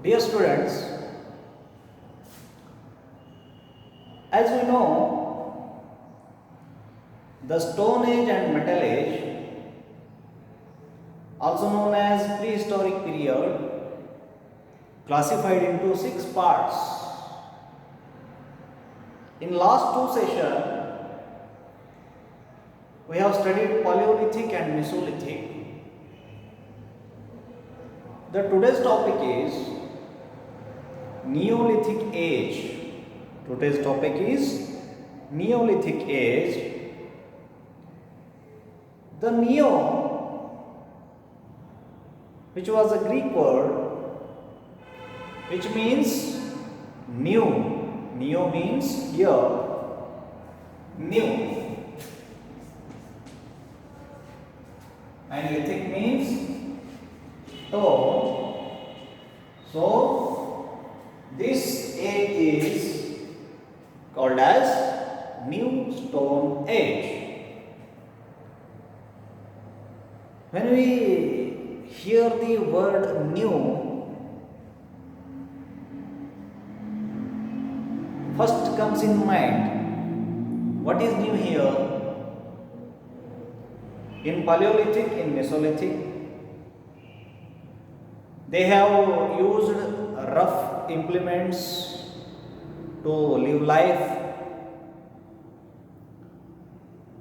Dear students, as we know, the Stone Age and Metal Age, also known as prehistoric period, classified into 6 parts. In last 2 sessions, we have studied Paleolithic and Mesolithic. The today's topic is Neolithic Age. Today's topic is Neolithic Age. The Neo, which was a Greek word, which means new. Neo means here, new. And lithic means stone. So, this age is called as New Stone Age. When we hear the word new, first comes in mind, what is new here? In Paleolithic, in Mesolithic, they have used rough implements to live life.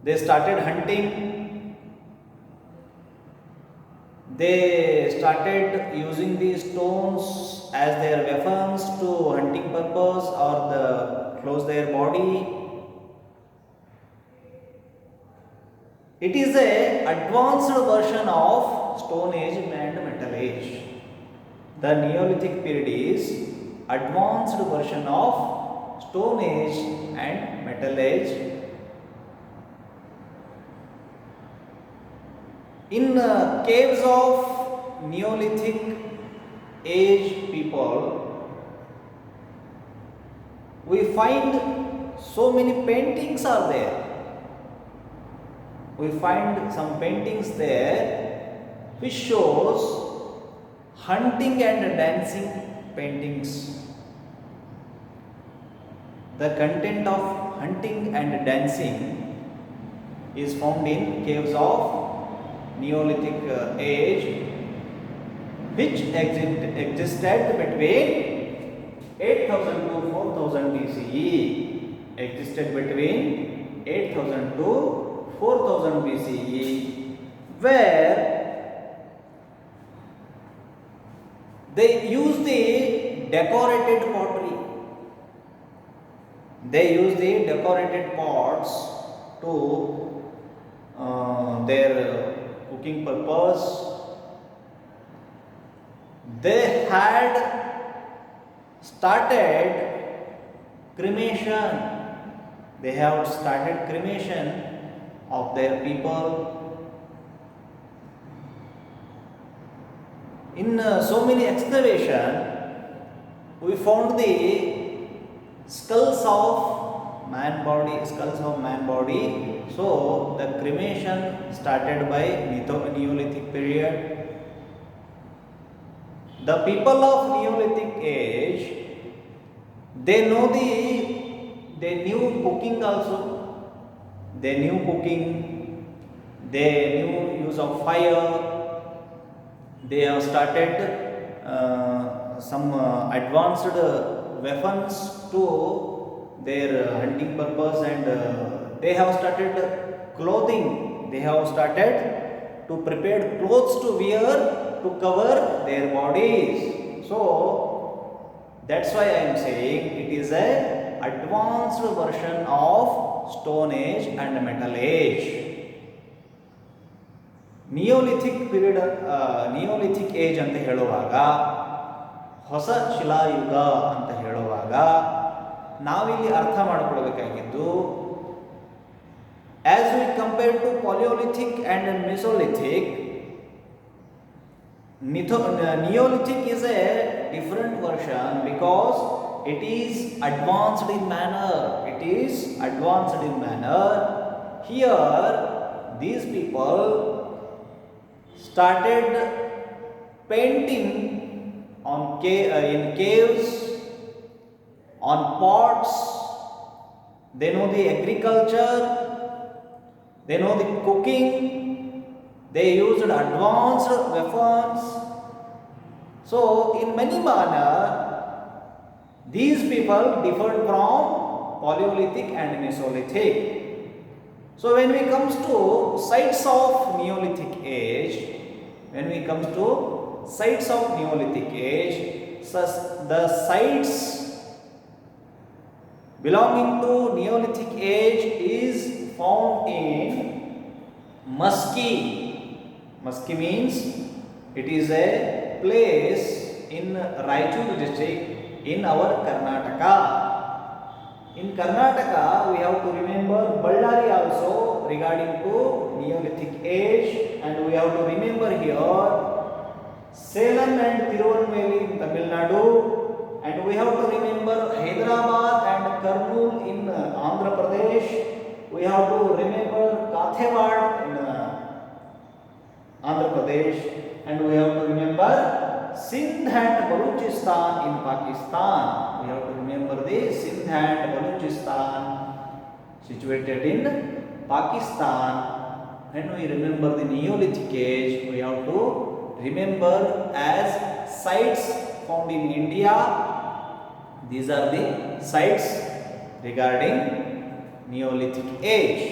They started hunting. They started using these stones as their weapons to hunting purpose or close their body. It is a advanced version of Stone Age and Metal Age. The Neolithic period is advanced version of Stone Age and Metal Age. In caves of Neolithic age people, we find so many paintings are there. We find some paintings there which shows hunting and dancing paintings. The content of hunting and dancing is found in caves of Neolithic age, which existed between 8000 to 4000 BCE. Existed between 8000 to 4000 BCE, where they use the decorated pottery. They use the decorated pots to their cooking purpose. They had started cremation. They have started cremation of their people. In so many excavation, we found the skulls of man body. So the cremation started by Neolithic period. The people of Neolithic age, they knew cooking also. They knew cooking, they knew use of fire. They have started some advanced weapons to their hunting purpose, and they have started clothing. They have started to prepare clothes to wear to cover their bodies. So that's why I am saying it is a advanced version of Stone Age and Metal Age. Neolithic period, Neolithic age ಅಂತ ಹೇಳುವಾಗ, ಹೊಸ ಶಿಲಾಯುಗ ಅಂತ ಹೇಳುವಾಗ ನಾವಿಲ್ಲಿ ಅರ್ಥ ಮಾಡಿಕೊಳ್ಳಬೇಕಾಗಿದ್ದು, as we compare to Paleolithic and Mesolithic, Neolithic is a different version because it is advanced in manner. Here, these people started painting in caves, on pots. They know the agriculture, they know the cooking, they used advanced weapons. So in many manner, these people differed from Paleolithic and Mesolithic. So when we comes to sites of Neolithic age, the sites belonging to Neolithic age is found in Musky. Musky means it is a place in Raichur district in our Karnataka. In Karnataka, we have to remember Ballari also regarding to Neolithic age, and we have to remember here Salem and Tirunelveli in Tamil Nadu, and we have to remember Hyderabad and Kurnool in Andhra Pradesh. We have to remember Kathiawar in Andhra Pradesh, and we have to remember Sindh and Balochistan in Pakistan. We have to remember the Sindh and Balochistan situated in Pakistan. When we remember the Neolithic age, we have to remember as sites found in India. These are the sites regarding Neolithic age.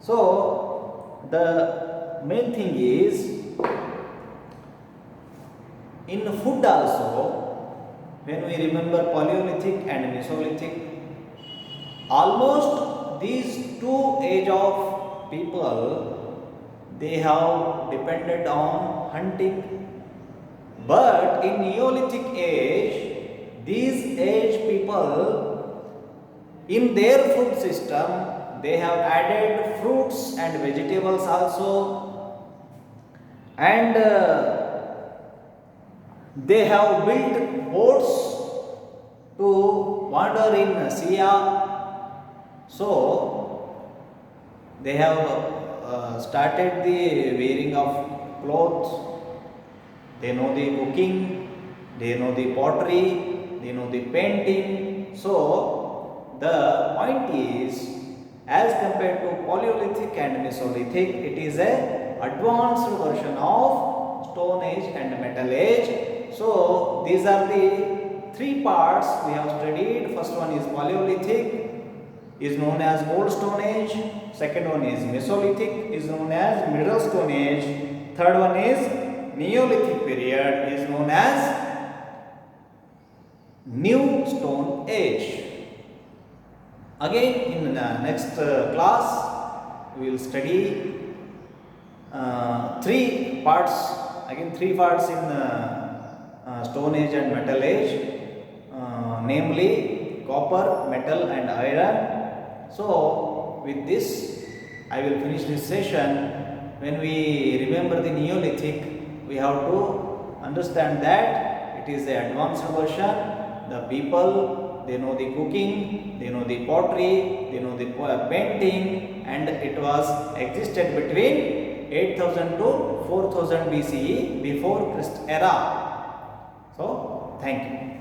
So the main thing is, in food also, when we remember Paleolithic and Mesolithic, almost these two age of people, they have depended on hunting. But in Neolithic age, these age people, in their food system, they have added fruits and vegetables also, and they have built boats to wander in sea. So they have started the wearing of clothes. They know the cooking, they know the pottery, they know the painting. So the point is, as compared to Paleolithic and Mesolithic, it is a advanced version of Stone Age and Metal Age. So these are the three parts we have studied. First one is Paleolithic, is known as Old Stone Age. Second one is Mesolithic, is known as Middle Stone Age. Third one is Neolithic period, is known as New Stone Age. Again in the next class we will study three parts in Stone Age and Metal Age, namely copper, metal and iron. So with this I will finish this session. When we remember the Neolithic, we have to understand that it is the advanced version. The people, they know the cooking, they know the pottery, they know the painting, and it was existed between 8000 to 4000 BCE, before Christ era. So thank you.